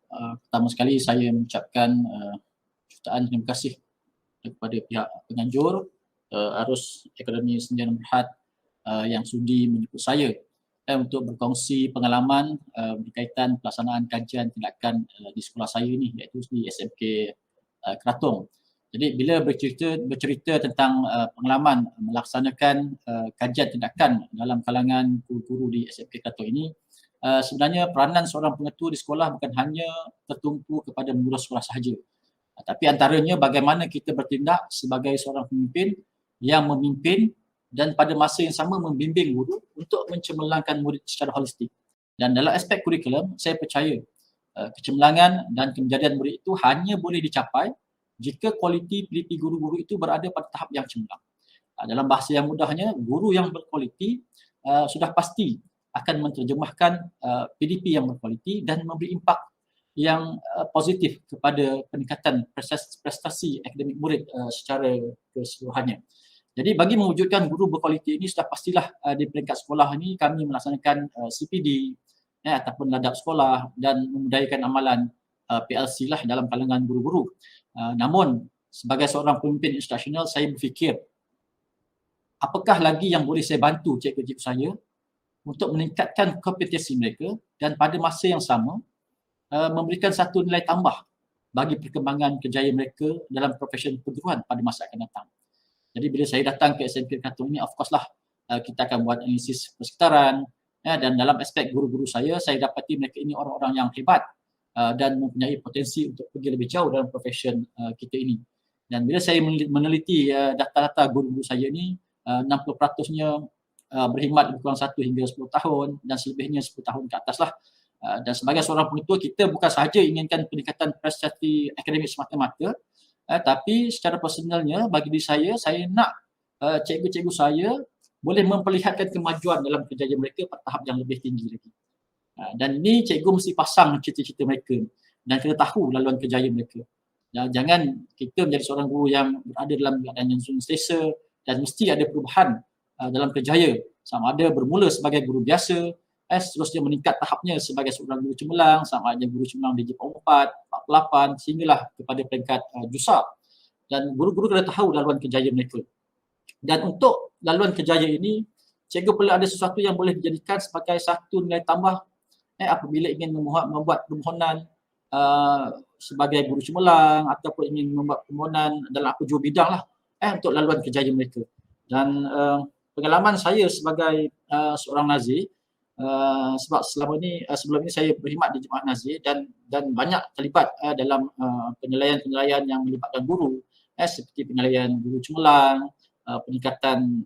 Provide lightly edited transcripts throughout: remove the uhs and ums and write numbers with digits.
Pertama sekali saya mengucapkan jutaan terima kasih kepada pihak penganjur Arus Akademi Sdn Bhd yang sudi menjemput saya untuk berkongsi pengalaman berkaitan pelaksanaan kajian tindakan di sekolah saya ni, iaitu di SMK Krathong. Jadi bila bercerita tentang pengalaman melaksanakan kajian tindakan dalam kalangan guru-guru di SMK Krathong ini, sebenarnya peranan seorang pengetua di sekolah bukan hanya tertumpu kepada mengurus sekolah sahaja, tapi antaranya bagaimana kita bertindak sebagai seorang pemimpin yang memimpin dan pada masa yang sama membimbing guru untuk mencemerlangkan murid secara holistik. Dan dalam aspek kurikulum, saya percaya kecemerlangan dan kejayaan murid itu hanya boleh dicapai jika kualiti pendidik guru-guru itu berada pada tahap yang cemerlang. Dalam bahasa yang mudahnya, guru yang berkualiti sudah pasti akan menterjemahkan PDP yang berkualiti dan memberi impak yang positif kepada peningkatan prestasi akademik murid secara keseluruhannya. Jadi bagi mewujudkan guru berkualiti ini, sudah pastilah di peringkat sekolah ini kami melaksanakan CPD ataupun ladap sekolah dan memudayakan amalan PLC lah dalam kalangan guru-guru. Namun sebagai seorang pemimpin instruksional, saya berfikir apakah lagi yang boleh saya bantu cikgu-cikgu saya untuk meningkatkan kompetensi mereka dan pada masa yang sama memberikan satu nilai tambah bagi perkembangan kejayaan mereka dalam profesi perguruan pada masa akan datang. Jadi bila saya datang ke SMK Krathong ini, of course lah kita akan buat analisis persekitaran dan dalam aspek guru-guru saya dapati mereka ini orang-orang yang hebat dan mempunyai potensi untuk pergi lebih jauh dalam profesi kita ini. Dan bila saya meneliti data-data guru-guru saya ini, 60%-nya berkhidmat lebih kurang 1 hingga 10 tahun dan selebihnya 10 tahun ke atas lah. Dan sebagai seorang pengetua, kita bukan sahaja inginkan peningkatan prestasi akademik semata-mata, tapi secara personalnya bagi diri saya nak cikgu-cikgu saya boleh memperlihatkan kemajuan dalam kejayaan mereka pada tahap yang lebih tinggi lagi. Dan ini cikgu mesti pasang cita-cita mereka dan kita tahu laluan kejayaan mereka. Jangan kita menjadi seorang guru yang berada dalam keadaan yang selesa dan mesti ada perubahan dalam kerjaya, sama ada bermula sebagai guru biasa, seterusnya meningkat tahapnya sebagai seorang guru cemerlang, sama ada guru cemerlang di JPO 4, 48 sehinggalah kepada peringkat JUSA. Dan guru-guru kena tahu laluan kejayaan mereka. Dan untuk laluan kejayaan ini, cikgu perlu ada sesuatu yang boleh dijadikan sebagai satu nilai tambah apabila ingin membuat permohonan sebagai guru cemerlang ataupun ingin membuat permohonan dalam apa jua bidang lah untuk laluan kejayaan mereka. Dan pengalaman saya sebagai seorang nazir, sebab sebelum ini saya berkhidmat di Jemaah Nazir dan banyak terlibat dalam penilaian-penilaian yang melibatkan guru seperti penilaian guru cemerlang, peningkatan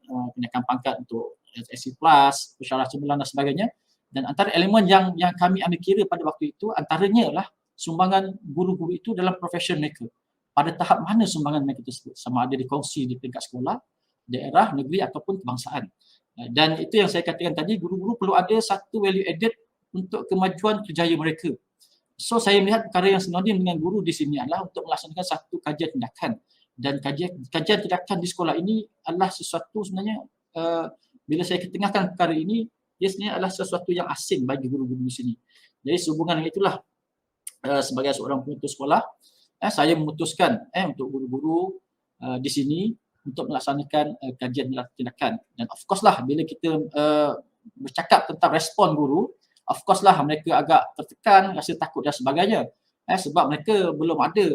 pangkat untuk SC+, pensyarah cemerlang dan sebagainya. Dan antara elemen yang kami ambil kira pada waktu itu antaranya lah sumbangan guru-guru itu dalam profesi mereka. Pada tahap mana sumbangan mereka tersebut, sama ada dikongsi di peringkat sekolah, daerah, negeri ataupun kebangsaan. Dan itu yang saya katakan tadi, guru-guru perlu ada satu value added untuk kemajuan kejayaan mereka. So saya melihat perkara yang sinonim dengan guru di sini adalah untuk melaksanakan satu kajian tindakan. Dan kajian tindakan di sekolah ini adalah sesuatu sebenarnya bila saya ketengahkan perkara ini, dia sebenarnya adalah sesuatu yang asing bagi guru-guru di sini. Jadi sehubungan dengan itulah sebagai seorang pengetua sekolah, saya memutuskan untuk guru-guru di sini untuk melaksanakan kajian tindakan. Dan of course lah bila kita bercakap tentang respon guru, of course lah mereka agak tertekan, rasa takut dan sebagainya. Sebab mereka belum ada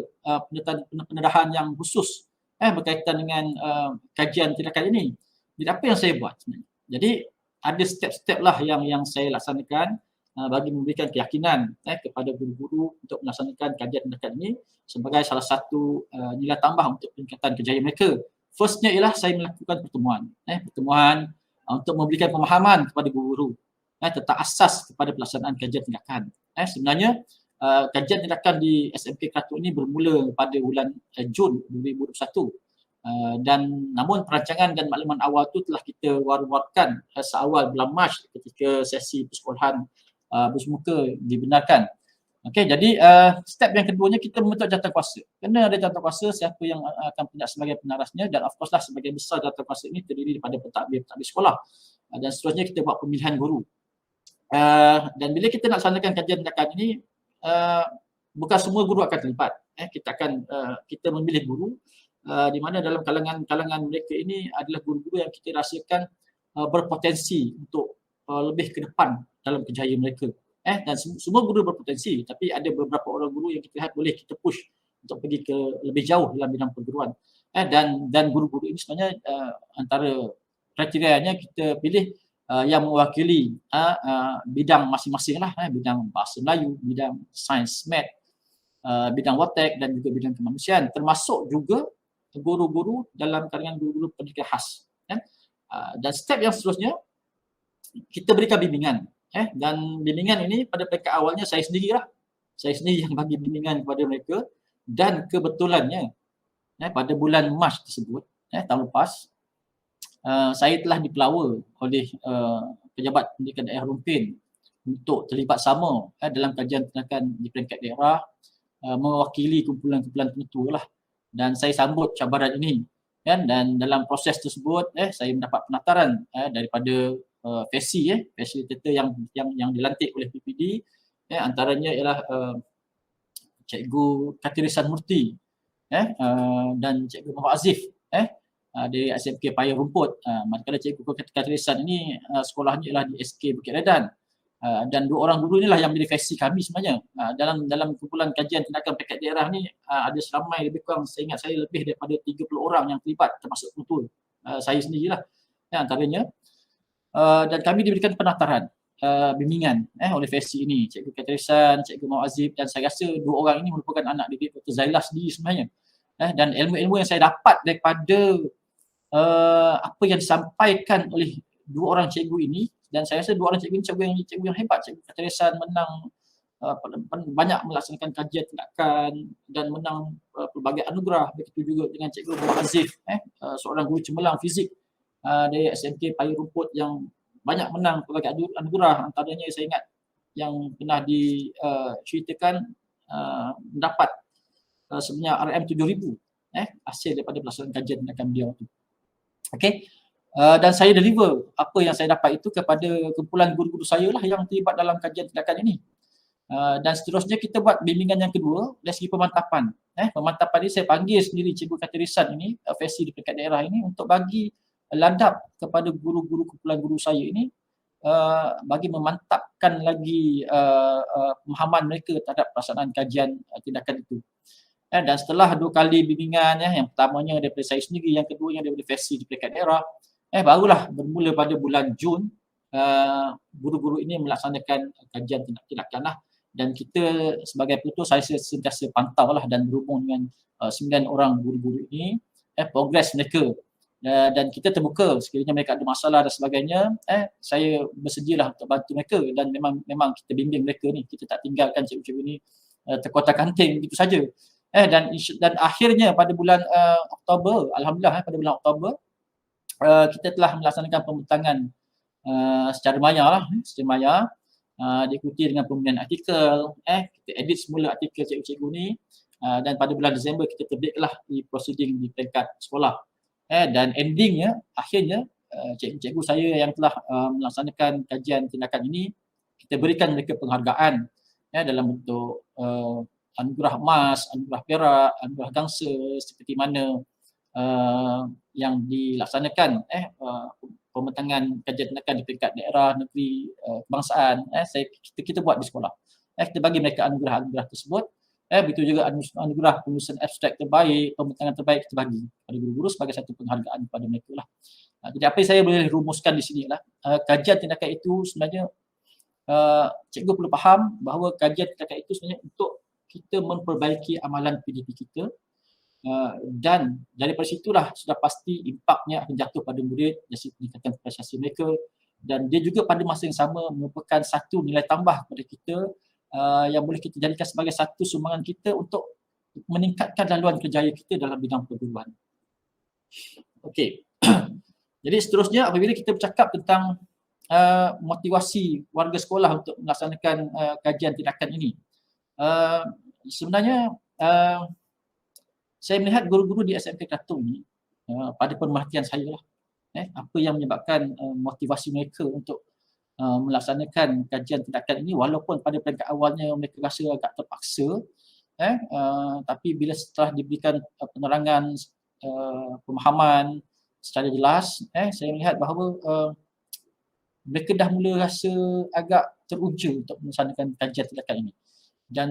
pendedahan yang khusus berkaitan dengan kajian tindakan ini. Jadi apa yang saya buat sebenarnya? Jadi ada step-step lah yang saya laksanakan bagi memberikan keyakinan kepada guru-guru untuk melaksanakan kajian tindakan ini sebagai salah satu nilai tambah untuk peningkatan kejayaan mereka. Firstnya ialah saya melakukan pertemuan untuk memberikan pemahaman kepada guru-guru tentang asas kepada pelaksanaan kajian tindakan. Sebenarnya kajian tindakan di SMK Krathong ini bermula pada bulan Jun 2021. Dan namun perancangan dan makluman awal itu telah kita war-warkan seawal bulan Mac ketika sesi persekolahan bersemuka dibenarkan. Okey, jadi step yang keduanya kita membentuk jawatankuasa. Kena ada jawatankuasa siapa yang akan bertindak sebagai penarasnya dan of course lah sebagai besar jawatankuasa ini terdiri daripada pentadbir sekolah. Dan seterusnya kita buat pemilihan guru. Dan bila kita nak laksanakan kajian tindakan ini, bukan semua guru akan terlibat. Kita memilih guru di mana dalam kalangan mereka ini adalah guru-guru yang kita rasakan berpotensi untuk lebih ke depan dalam kerjaya mereka. Dan semua guru berpotensi, tapi ada beberapa orang guru yang kita lihat boleh kita push untuk pergi ke lebih jauh dalam bidang perguruan. Dan guru-guru ini sebenarnya antara kriterianya kita pilih yang mewakili bidang masing-masing lah, bidang bahasa Melayu, bidang sains, math, bidang watek dan juga bidang kemanusiaan, termasuk juga guru-guru dalam kalangan guru-guru pendidikan khas. Dan step yang seterusnya kita berikan bimbingan. Dan bimbingan ini pada peringkat awalnya saya sendiri yang bagi bimbingan kepada mereka, dan kebetulannya pada bulan Mac tersebut tahun lepas saya telah dipelawa oleh pejabat pendidikan daerah Rumpin untuk terlibat sama dalam kajian tindakan di peringkat daerah, mewakili kumpulan-kumpulan tertentu lah, dan saya sambut cabaran ini. Dan dalam proses tersebut saya mendapat penataran daripada fasilitator yang dilantik oleh PPD, antaranya ialah Cikgu Katirisan Murti dan Cikgu Muhammad Azif dari SMK Paya Rumput. Manakala Cikgu Katirisan ini sekolahnya ialah di SK Bukit Redan, dan dua orang guru inilah yang menjadi fasil kami sebenarnya. Dalam kumpulan kajian tindakan peringkat daerah ni ada seramai lebih kurang, saya ingat saya lebih daripada 30 orang yang terlibat, termasuk ketua saya sendirilah antaranya. Dan kami diberikan penataran bimbingan oleh fasil ini, Cikgu Katirisan, Cikgu Muhammad Azif, dan saya rasa dua orang ini merupakan anak didik Dr. Zailah sendiri sebenarnya. Dan ilmu-ilmu yang saya dapat daripada apa yang disampaikan oleh dua orang cikgu ini, dan saya rasa dua orang cikgu ini cikgu yang hebat. Cikgu Katirisan menang banyak melaksanakan kajian tindakan dan menang pelbagai anugerah. Begitu juga dengan Cikgu Muhammad Azif, seorang guru cemerlang fizik dari SMK Paya Rumput yang banyak menang pelbagai anugerah. Antaranya saya ingat yang pernah diceritakan mendapat sebenarnya RM 7,000 hasil daripada pelaksanaan kajian tindakan beliau itu. Dan saya deliver apa yang saya dapat itu kepada kumpulan guru-guru saya lah yang terlibat dalam kajian tindakan ini. Dan seterusnya kita buat bimbingan yang kedua dari segi pemantapan. Pemantapan ini saya panggil sendiri Cikgu Katirisan ini, fasil di peringkat daerah ini, untuk bagi ladap kepada guru-guru kumpulan guru saya ini, bagi memantapkan lagi pemahaman mereka terhadap pelaksanaan kajian tindakan itu. Dan setelah 2 kali bimbingan, yang pertamanya daripada saya sendiri, yang keduanya daripada fasil di peringkat daerah, barulah bermula pada bulan Jun guru-guru ini melaksanakan kajian tindakan lah. Dan kita sebagai pengetua, saya sentiasa pantau lah dan berhubung dengan 9 orang guru-guru ini, progres mereka. Dan kita terbuka sekiranya mereka ada masalah dan sebagainya, saya bersedialah untuk bantu mereka, dan memang kita bimbing mereka ni, kita tak tinggalkan cikgu-cikgu ni terkotak-kanting begitu saja. Dan akhirnya pada bulan Oktober, alhamdulillah pada bulan Oktober kita telah melaksanakan pembentangan secara maya, diikuti dengan pembinaan artikel, kita edit semula artikel cikgu-cikgu ni, dan pada bulan Disember kita terbitlah di proceeding di peringkat sekolah. Dan endingnya, akhirnya cikgu-cikgu saya yang telah melaksanakan kajian tindakan ini, kita berikan mereka penghargaan dalam bentuk anugerah emas, anugerah perak, anugerah gangsa, seperti mana yang dilaksanakan pembentangan kajian tindakan di peringkat daerah, negeri, kebangsaan, kita buat di sekolah. Kita bagi mereka anugerah-anugerah tersebut. Begitu juga anugerah penulisan abstrak terbaik, pembentangan terbaik kita bagi kepada guru-guru sebagai satu penghargaan kepada mereka lah. Jadi apa yang saya boleh rumuskan di sini lah, kajian tindakan itu sebenarnya cikgu perlu faham bahawa kajian tindakan itu sebenarnya untuk kita memperbaiki amalan PDP kita, dan daripada situlah sudah pasti impaknya akan jatuh pada murid dari segi peningkatan prestasi mereka, dan dia juga pada masa yang sama merupakan satu nilai tambah kepada kita yang boleh kita jadikan sebagai satu sumbangan kita untuk meningkatkan laluan kerjaya kita dalam bidang perguruan. Okey. Jadi seterusnya apabila kita bercakap tentang motivasi warga sekolah untuk melaksanakan kajian tindakan ini, sebenarnya saya melihat guru-guru di SMK Kelantan ni, pada pemerhatian saya lah, apa yang menyebabkan motivasi mereka untuk melaksanakan kajian tindakan ini, walaupun pada peringkat awalnya mereka rasa agak terpaksa, tapi bila setelah diberikan penerangan, pemahaman secara jelas, saya melihat bahawa mereka dah mula rasa agak teruja untuk melaksanakan kajian tindakan ini. Dan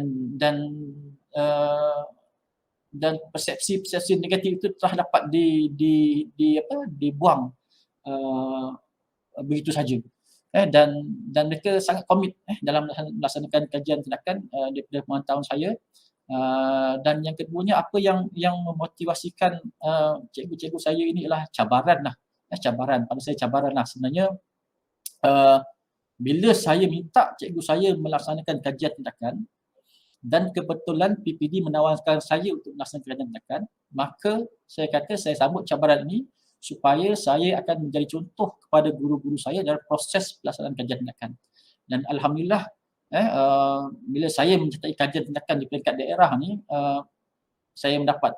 uh, dan persepsi negatif itu telah dapat dibuang begitu saja. Dan mereka sangat komit dalam melaksanakan kajian tindakan daripada pemantauan saya. Dan yang keduanya, apa yang memotivasikan cikgu-cikgu saya ini ialah cabaran lah. Cabaran, pada saya cabaran lah sebenarnya. Bila saya minta cikgu saya melaksanakan kajian tindakan dan kebetulan PPD menawarkan saya untuk melaksanakan kajian tindakan, maka saya kata saya sambut cabaran ini supaya saya akan menjadi contoh kepada guru-guru saya dalam proses pelaksanaan kajian tindakan. Dan alhamdulillah, bila saya menyertai kajian tindakan di peringkat daerah ni, saya mendapat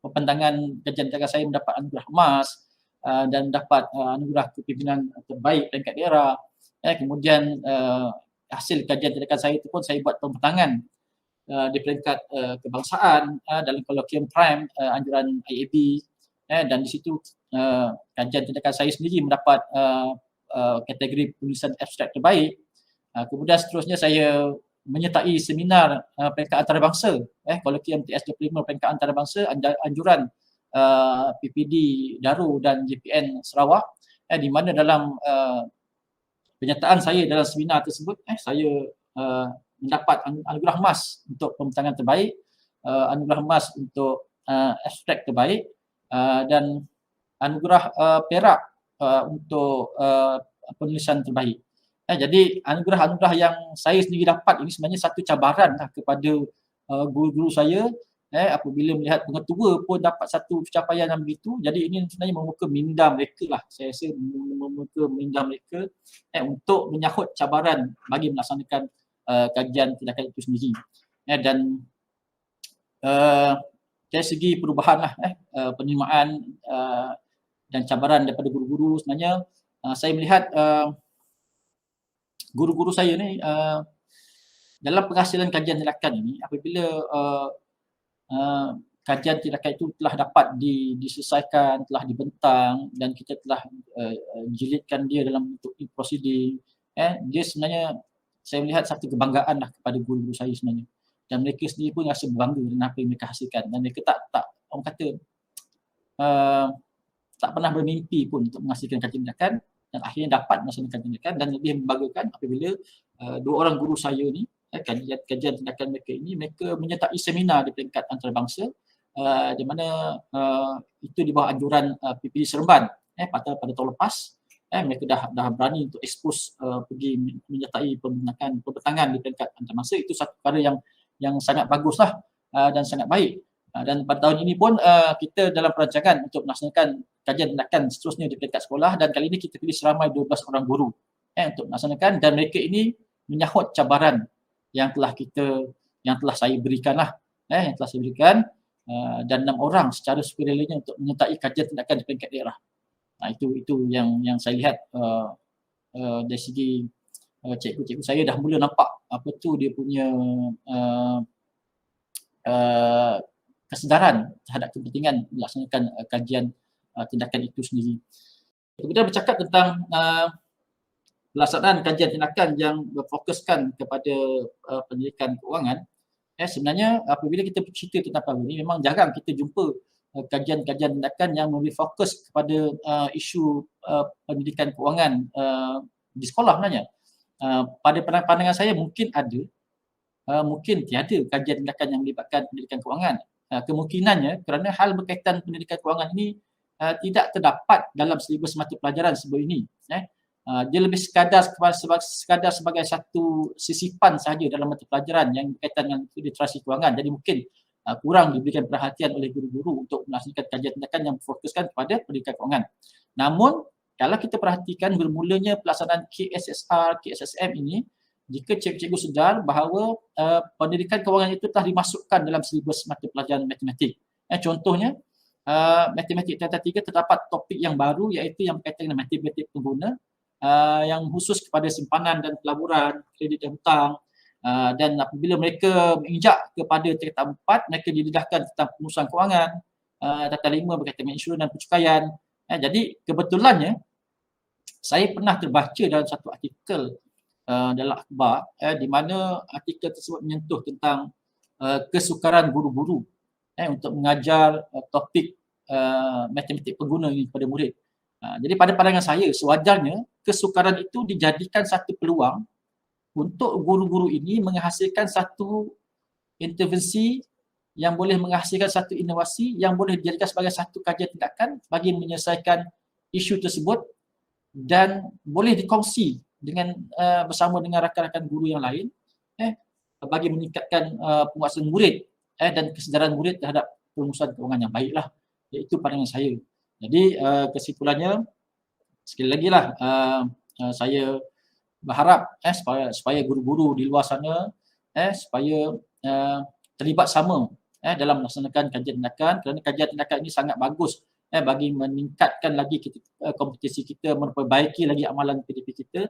pandangan kajian tindakan saya mendapat anugerah emas dan mendapat anugerah kepimpinan terbaik peringkat daerah. Kemudian hasil kajian tindakan saya itu pun saya buat pembentangan di peringkat kebangsaan dalam kolokvium prime anjuran IAB, dan di situ kajian tindakan saya sendiri mendapat kategori penulisan abstrak terbaik. Kemudian seterusnya saya menyertai seminar peringkat antarabangsa, kolokvium TS25 peringkat antarabangsa anjuran PPD Daru dan JPN Sarawak, di mana dalam penyertaan saya dalam seminar tersebut, saya mendapat anugerah emas untuk pembentangan terbaik, anugerah emas untuk abstrak terbaik, dan anugerah perak untuk penulisan terbaik. Jadi anugerah-anugerah yang saya sendiri dapat ini sebenarnya satu cabaran lah kepada guru-guru saya. Apabila melihat pengetua pun dapat satu pencapaian yang begitu, jadi ini sebenarnya membuka minda mereka lah. Saya rasa membuka minda mereka untuk menyahut cabaran bagi melaksanakan kajian tindakan itu sendiri. Dan dari segi perubahan lah, penerimaan dan cabaran daripada guru-guru, sebenarnya saya melihat guru-guru saya ni dalam penghasilan kajian tindakan ini, apabila kajian tindakan itu telah dapat diselesaikan, telah dibentang dan kita telah jilidkan dia dalam bentuk prosedur, dia sebenarnya saya melihat satu kebanggaan lah kepada guru-guru saya sebenarnya. Dan mereka sendiri pun rasa berbangga dengan apa yang mereka hasilkan. Dan mereka tak orang kata tak pernah bermimpi pun untuk menghasilkan kajian tindakan, dan akhirnya dapat melaksanakan kajian tindakan. Dan lebih membanggakan apabila dua orang guru saya ni, kajian tindakan mereka ini, mereka menyertai seminar di peringkat antarabangsa, di mana itu di bawah anjuran PPD Seremban pada tahun lepas. Mereka dah berani untuk expose pergi menyertai pembentangan di peringkat antarabangsa. Itu satu perkara yang sangat baguslah dan sangat baik. Dan pada tahun ini pun kita dalam perancangan untuk melaksanakan kajian tindakan seterusnya di peringkat sekolah, dan kali ini kita pilih seramai 12 orang guru untuk melaksanakan, dan mereka ini menyahut cabaran yang telah saya berikan lah, yang telah saya berikan, dan 6 orang secara sukarelanya untuk menyertai kajian tindakan di peringkat daerah. Itu yang saya lihat dari segi cikgu-cikgu saya dah mula nampak apa tu dia punya kesedaran terhadap kepentingan melaksanakan kajian tindakan itu sendiri. Kemudian bercakap tentang pelaksanaan kajian tindakan yang berfokuskan kepada pendidikan keuangan, sebenarnya apabila kita bercerita tentang perkara ini, memang jarang kita jumpa kajian-kajian tindakan yang memberi fokus kepada isu pendidikan keuangan di sekolah sebenarnya. Pada pandangan saya mungkin ada, mungkin tiada kajian tindakan yang melibatkan pendidikan keuangan. Kemungkinannya kerana hal berkaitan pendidikan keuangan ini tidak terdapat dalam silibus mata pelajaran sebelum ini. Dia lebih sekadar sebagai satu sisipan sahaja dalam mata pelajaran yang berkaitan dengan literasi keuangan. Jadi mungkin kurang diberikan perhatian oleh guru-guru untuk melaksanakan kajian tindakan yang berfokuskan kepada pendidikan keuangan. Namun, kalau kita perhatikan bermulanya pelaksanaan KSSR, KSSM ini, jika cikgu-cikgu sedar bahawa pendidikan keuangan itu telah dimasukkan dalam silibus mata pelajaran matematik. Contohnya, matematik tingkatan 3 terdapat topik yang baru, iaitu yang berkaitan dengan matematik pengguna, yang khusus kepada simpanan dan pelaburan, kredit dan hutang, Dan apabila mereka menginjak kepada tingkatan 4, mereka didedahkan tentang pengurusan kewangan, tingkatan 5 berkaitan dengan insurans dan pencukaian. Jadi kebetulannya saya pernah terbaca dalam satu artikel dalam akhbar di mana artikel tersebut menyentuh tentang kesukaran guru-guru untuk mengajar topik matematik pengguna ini kepada murid. Jadi pada pandangan saya, sewajarnya kesukaran itu dijadikan satu peluang untuk guru-guru ini menghasilkan satu intervensi yang boleh menghasilkan satu inovasi yang boleh dijadikan sebagai satu kajian tindakan bagi menyelesaikan isu tersebut dan boleh dikongsi dengan bersama dengan rakan-rakan guru yang lain bagi meningkatkan penguasaan murid dan kesedaran murid terhadap pengurusan kewangan yang baiklah. Itu pandangan saya. Jadi kesimpulannya, sekali lagi lah saya berharap supaya guru-guru di luar sana supaya terlibat sama dalam melaksanakan kajian tindakan, kerana kajian tindakan ini sangat bagus bagi meningkatkan lagi kompetisi kita, memperbaiki lagi amalan PDP kita,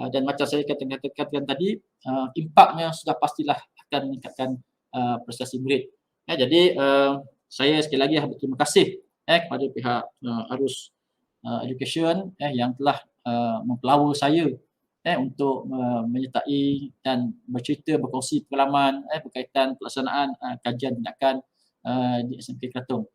dan macam saya katakan tadi, impaknya sudah pastilah akan meningkatkan prestasi murid. Jadi saya sekali lagi berterima kasih kepada pihak Arus Education yang telah mempelawa saya untuk menyertai dan bercerita, berkongsi pengalaman berkaitan pelaksanaan kajian tindakan di SMK Keratong.